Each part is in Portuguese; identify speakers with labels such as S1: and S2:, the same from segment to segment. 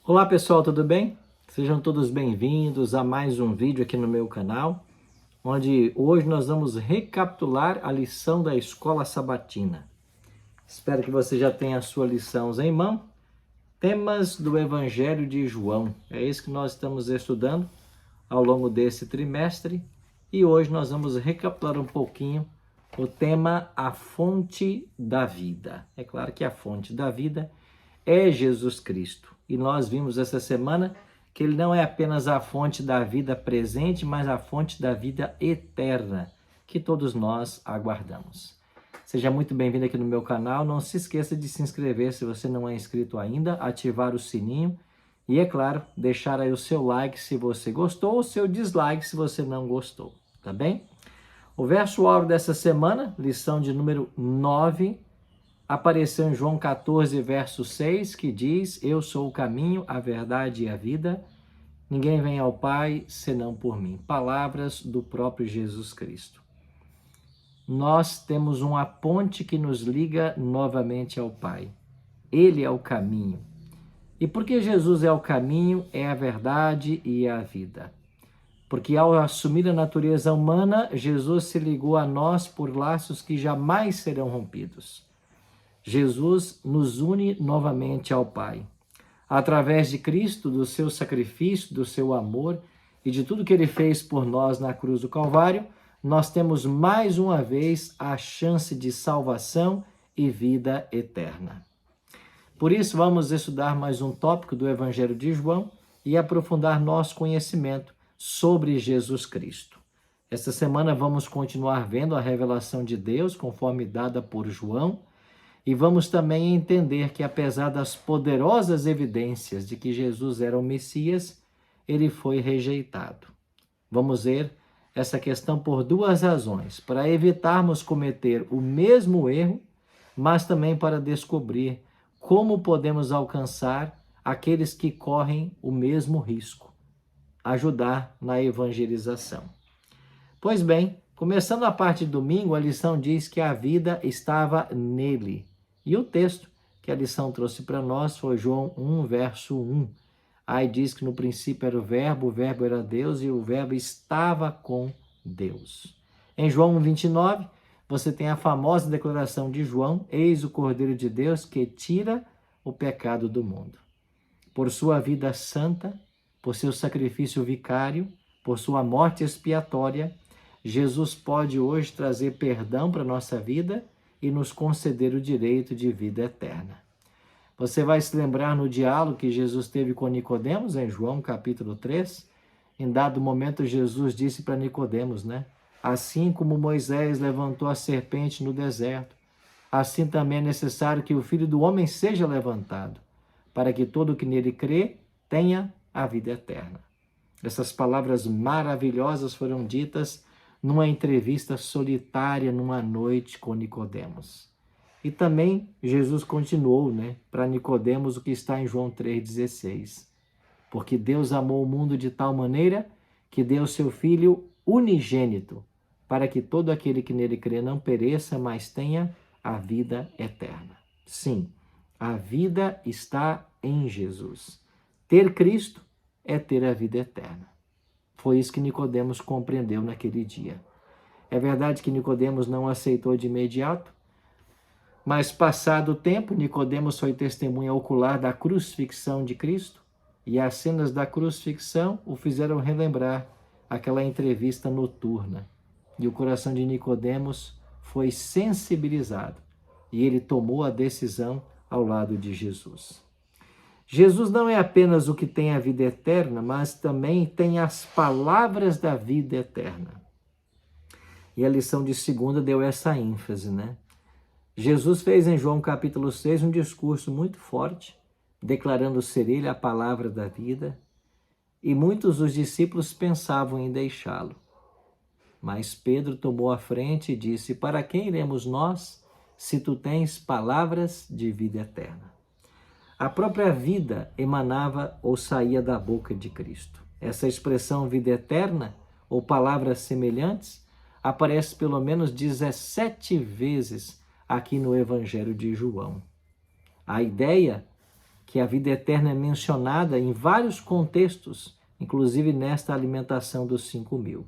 S1: Olá pessoal, tudo bem? Sejam todos bem-vindos a mais um vídeo aqui no meu canal, onde hoje nós vamos recapitular a lição da Escola Sabatina. Espero que você já tenha as suas lições em mão. Temas do Evangelho de João, é isso que nós estamos estudando ao longo desse trimestre e hoje nós vamos recapitular um pouquinho o tema A Fonte da Vida. É claro que a fonte da vida é Jesus Cristo. E nós vimos essa semana que ele não é apenas a fonte da vida presente, mas a fonte da vida eterna, que todos nós aguardamos. Seja muito bem-vindo aqui no meu canal. Não se esqueça de se inscrever se você não é inscrito ainda, ativar o sininho e, é claro, deixar aí o seu like se você gostou ou o seu dislike se você não gostou, tá bem? O verso-áureo dessa semana, lição de número 9, apareceu em João 14, verso 6, que diz: Eu sou o caminho, a verdade e a vida. Ninguém vem ao Pai senão por mim. Palavras do próprio Jesus Cristo. Nós temos uma ponte que nos liga novamente ao Pai. Ele é o caminho. E porque Jesus é o caminho, é a verdade e é a vida. Porque ao assumir a natureza humana, Jesus se ligou a nós por laços que jamais serão rompidos. Jesus nos une novamente ao Pai. Através de Cristo, do seu sacrifício, do seu amor e de tudo que ele fez por nós na cruz do Calvário, nós temos mais uma vez a chance de salvação e vida eterna. Por isso, vamos estudar mais um tópico do Evangelho de João e aprofundar nosso conhecimento sobre Jesus Cristo. Esta semana vamos continuar vendo a revelação de Deus conforme dada por João, e vamos também entender que, apesar das poderosas evidências de que Jesus era o Messias, ele foi rejeitado. Vamos ver essa questão por duas razões: para evitarmos cometer o mesmo erro, mas também para descobrir como podemos alcançar aqueles que correm o mesmo risco, ajudar na evangelização. Pois bem, começando a parte de domingo, a lição diz que a vida estava nele. E o texto que a lição trouxe para nós foi João 1, verso 1. Aí diz que no princípio era o verbo era Deus e o verbo estava com Deus. Em João 1, 29, você tem a famosa declaração de João: Eis o Cordeiro de Deus que tira o pecado do mundo. Por sua vida santa, por seu sacrifício vicário, por sua morte expiatória, Jesus pode hoje trazer perdão para a nossa vida e nos conceder o direito de vida eterna. Você vai se lembrar no diálogo que Jesus teve com Nicodemos, em João capítulo 3. Em dado momento, Jesus disse para Nicodemos, Assim como Moisés levantou a serpente no deserto, assim também é necessário que o Filho do Homem seja levantado, para que todo o que nele crê tenha a vida eterna. Essas palavras maravilhosas foram ditas numa entrevista solitária numa noite com Nicodemos. E também Jesus continuou, para Nicodemos o que está em João 3,16. Porque Deus amou o mundo de tal maneira que deu seu Filho unigênito, para que todo aquele que nele crê não pereça, mas tenha a vida eterna. Sim, a vida está em Jesus. Ter Cristo é ter a vida eterna. Foi isso que Nicodemos compreendeu naquele dia. É verdade que Nicodemos não aceitou de imediato, mas passado o tempo, Nicodemos foi testemunha ocular da crucifixão de Cristo, e as cenas da crucifixão o fizeram relembrar aquela entrevista noturna. E o coração de Nicodemos foi sensibilizado, e ele tomou a decisão ao lado de Jesus. Jesus não é apenas o que tem a vida eterna, mas também tem as palavras da vida eterna. E a lição de segunda deu essa ênfase, Jesus fez em João capítulo 6 um discurso muito forte, declarando ser ele a palavra da vida, e muitos dos discípulos pensavam em deixá-lo. Mas Pedro tomou a frente e disse: Para quem iremos nós, se tu tens palavras de vida eterna? A própria vida emanava ou saía da boca de Cristo. Essa expressão vida eterna, ou palavras semelhantes, aparece pelo menos 17 vezes aqui no Evangelho de João. A ideia que a vida eterna é mencionada em vários contextos, inclusive nesta alimentação dos 5.000.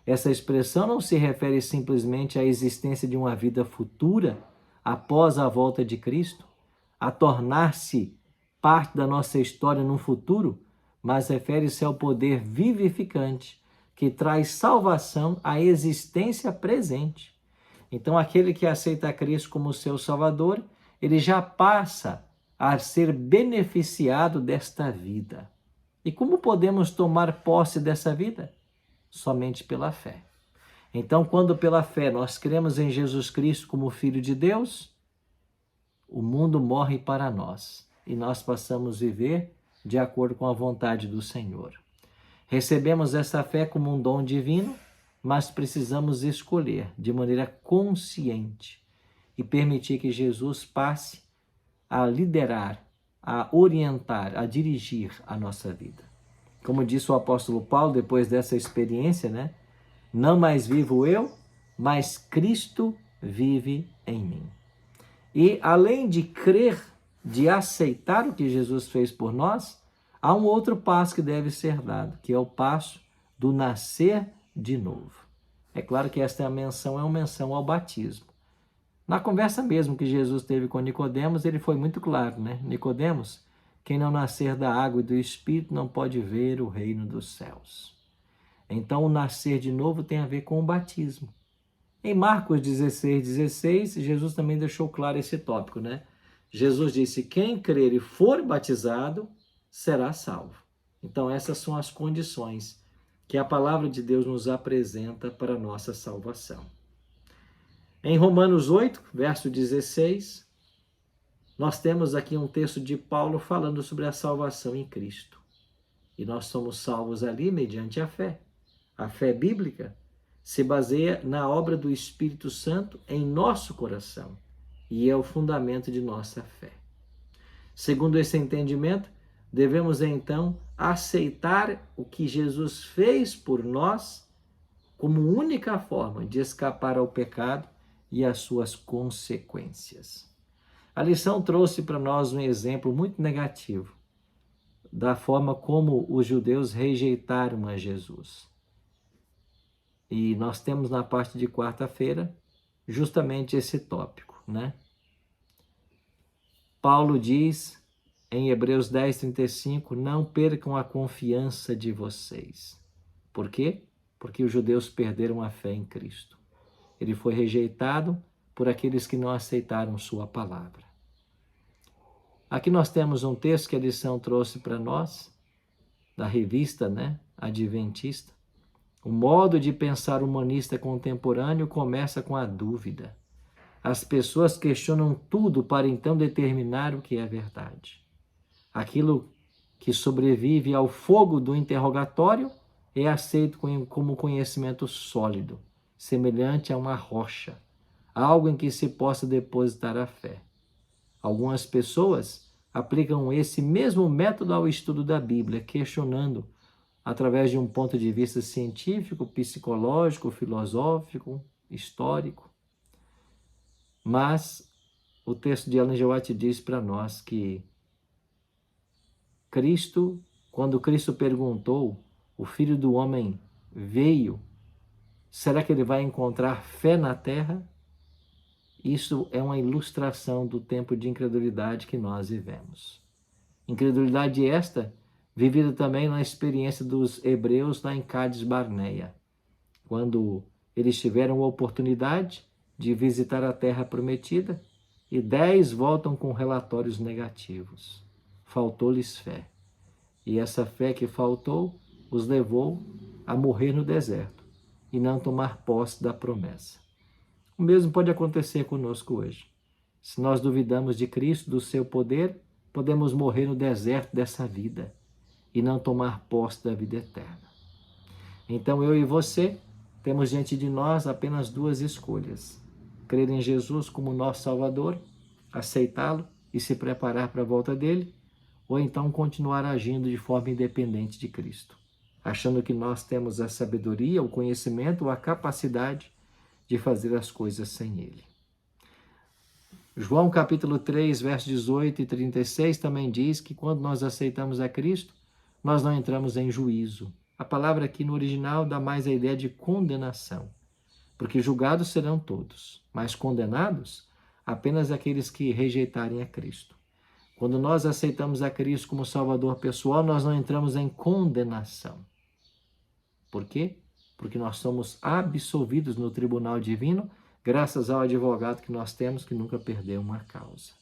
S1: Essa expressão não se refere simplesmente à existência de uma vida futura após a volta de Cristo, a tornar-se parte da nossa história no futuro, mas refere-se ao poder vivificante que traz salvação à existência presente. Então, aquele que aceita Cristo como seu Salvador, ele já passa a ser beneficiado desta vida. E como podemos tomar posse dessa vida? Somente pela fé. Então, quando pela fé nós cremos em Jesus Cristo como Filho de Deus, o mundo morre para nós e nós passamos a viver de acordo com a vontade do Senhor. Recebemos essa fé como um dom divino, mas precisamos escolher de maneira consciente e permitir que Jesus passe a liderar, a orientar, a dirigir a nossa vida. Como disse o apóstolo Paulo, depois dessa experiência, né? Não mais vivo eu, mas Cristo vive em mim. E além de crer, de aceitar o que Jesus fez por nós, há um outro passo que deve ser dado, que é o passo do nascer de novo. É claro que esta é uma menção ao batismo. Na conversa mesmo que Jesus teve com Nicodemos, ele foi muito claro, né? Nicodemos, quem não nascer da água e do Espírito não pode ver o reino dos céus. Então, o nascer de novo tem a ver com o batismo. Em Marcos 16, Jesus também deixou claro esse tópico, né? Jesus disse, quem crer e for batizado, será salvo. Então, essas são as condições que a palavra de Deus nos apresenta para a nossa salvação. Em Romanos 8, verso 16, nós temos aqui um texto de Paulo falando sobre a salvação em Cristo. E nós somos salvos ali mediante a fé. A fé bíblica se baseia na obra do Espírito Santo em nosso coração e é o fundamento de nossa fé. Segundo esse entendimento, devemos então aceitar o que Jesus fez por nós como única forma de escapar ao pecado e às suas consequências. A lição trouxe para nós um exemplo muito negativo da forma como os judeus rejeitaram a Jesus. E nós temos na parte de quarta-feira justamente esse tópico, né? Paulo diz em Hebreus 10:35, não percam a confiança de vocês. Por quê? Porque os judeus perderam a fé em Cristo. Ele foi rejeitado por aqueles que não aceitaram sua palavra. Aqui nós temos um texto que a lição trouxe para nós, da revista, né, Adventista. O modo de pensar humanista contemporâneo começa com a dúvida. As pessoas questionam tudo para então determinar o que é verdade. Aquilo que sobrevive ao fogo do interrogatório é aceito como conhecimento sólido, semelhante a uma rocha, algo em que se possa depositar a fé. Algumas pessoas aplicam esse mesmo método ao estudo da Bíblia, questionando através de um ponto de vista científico, psicológico, filosófico, histórico. Mas o texto de Ellen G. White diz para nós que Cristo, quando Cristo perguntou, o Filho do Homem veio, será que ele vai encontrar fé na terra? Isso é uma ilustração do tempo de incredulidade que nós vivemos. Incredulidade esta vivida também na experiência dos hebreus lá em Cádiz Barneia, quando eles tiveram a oportunidade de visitar a terra prometida e 10 voltam com relatórios negativos. Faltou-lhes fé. E essa fé que faltou os levou a morrer no deserto e não tomar posse da promessa. O mesmo pode acontecer conosco hoje. Se nós duvidamos de Cristo, do seu poder, podemos morrer no deserto dessa vida e não tomar posse da vida eterna. Então eu e você temos diante de nós apenas duas escolhas: crer em Jesus como nosso Salvador, aceitá-lo e se preparar para a volta dele, ou então continuar agindo de forma independente de Cristo, achando que nós temos a sabedoria, o conhecimento ou a capacidade de fazer as coisas sem ele. João capítulo 3, versos 18 e 36 também diz que quando nós aceitamos a Cristo, nós não entramos em juízo. A palavra aqui no original dá mais a ideia de condenação, porque julgados serão todos, mas condenados apenas aqueles que rejeitarem a Cristo. Quando nós aceitamos a Cristo como Salvador pessoal, nós não entramos em condenação. Por quê? Porque nós somos absolvidos no tribunal divino, graças ao advogado que nós temos, que nunca perdeu uma causa.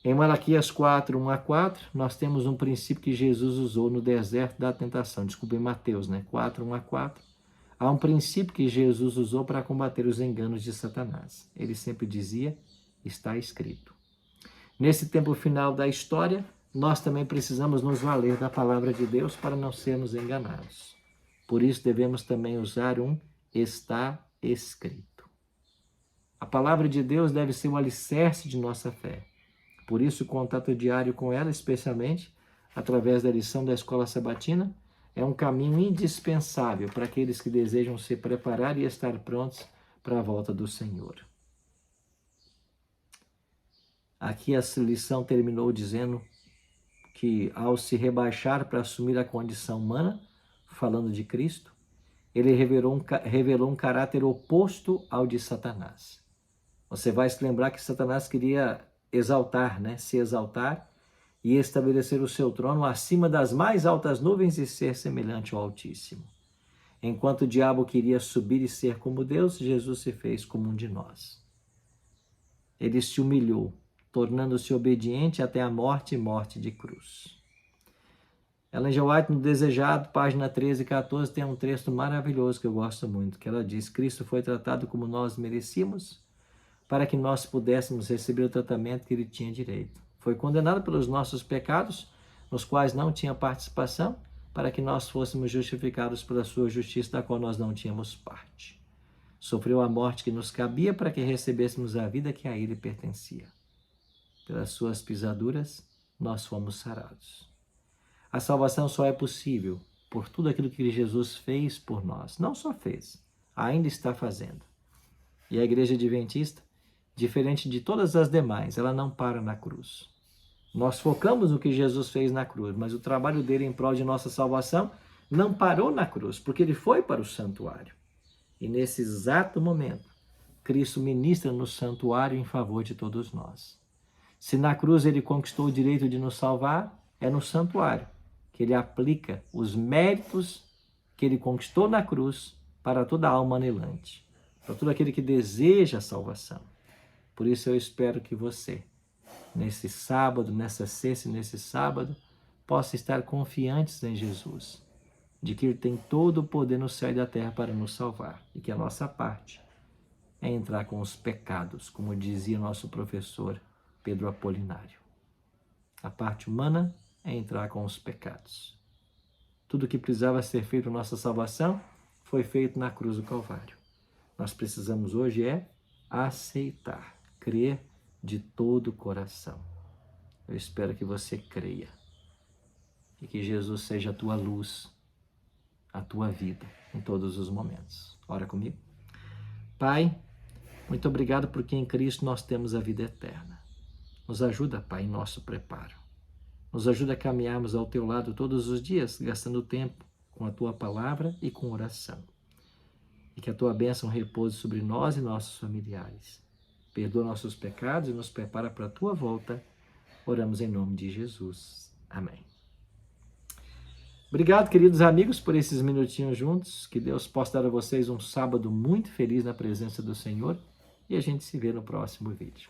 S1: Em Malaquias 4, 1 a 4, nós temos um princípio que Jesus usou no deserto da tentação. Desculpa, em Mateus, 4, 1 a 4. Há um princípio que Jesus usou para combater os enganos de Satanás. Ele sempre dizia, está escrito. Nesse tempo final da história, nós também precisamos nos valer da palavra de Deus para não sermos enganados. Por isso devemos também usar um está escrito. A palavra de Deus deve ser o alicerce de nossa fé. Por isso, o contato diário com ela, especialmente através da lição da Escola Sabatina, é um caminho indispensável para aqueles que desejam se preparar e estar prontos para a volta do Senhor. Aqui a lição terminou dizendo que, ao se rebaixar para assumir a condição humana, falando de Cristo, ele revelou um caráter oposto ao de Satanás. Você vai se lembrar que Satanás queria exaltar, se exaltar e estabelecer o seu trono acima das mais altas nuvens e ser semelhante ao Altíssimo. Enquanto o diabo queria subir e ser como Deus, Jesus se fez como um de nós. Ele se humilhou, tornando-se obediente até a morte e morte de cruz. Ellen G. White, no Desejado, página 13 e 14, tem um texto maravilhoso que eu gosto muito, que ela diz: Cristo foi tratado como nós merecíamos, para que nós pudéssemos receber o tratamento que ele tinha direito. Foi condenado pelos nossos pecados, nos quais não tinha participação, para que nós fôssemos justificados pela sua justiça, da qual nós não tínhamos parte. Sofreu a morte que nos cabia, para que recebêssemos a vida que a ele pertencia. Pelas suas pisaduras, nós fomos sarados. A salvação só é possível por tudo aquilo que Jesus fez por nós. Não só fez, ainda está fazendo. E a Igreja Adventista, diferente de todas as demais, ela não para na cruz. Nós focamos no que Jesus fez na cruz, mas o trabalho dele em prol de nossa salvação não parou na cruz, porque ele foi para o santuário. E nesse exato momento, Cristo ministra no santuário em favor de todos nós. Se na cruz ele conquistou o direito de nos salvar, é no santuário que ele aplica os méritos que ele conquistou na cruz para toda a alma anelante, para todo aquele que deseja a salvação. Por isso eu espero que você, nesse sábado, nessa sexta e nesse sábado, possa estar confiantes em Jesus, de que ele tem todo o poder no céu e da terra para nos salvar, e que a nossa parte é entrar com os pecados, como dizia nosso professor Pedro Apolinário. A parte humana é entrar com os pecados. Tudo o que precisava ser feito para nossa salvação foi feito na cruz do Calvário. Nós precisamos hoje aceitar, crer de todo o coração. Eu espero que você creia e que Jesus seja a tua luz, a tua vida em todos os momentos. Ora comigo. Pai, muito obrigado porque em Cristo nós temos a vida eterna. Nos ajuda, Pai, em nosso preparo. Nos ajuda a caminharmos ao teu lado todos os dias, gastando tempo com a tua palavra e com oração. E que a tua bênção repouse sobre nós e nossos familiares. Perdoa nossos pecados e nos prepara para a tua volta. Oramos em nome de Jesus. Amém. Obrigado, queridos amigos, por esses minutinhos juntos. Que Deus possa dar a vocês um sábado muito feliz na presença do Senhor. E a gente se vê no próximo vídeo.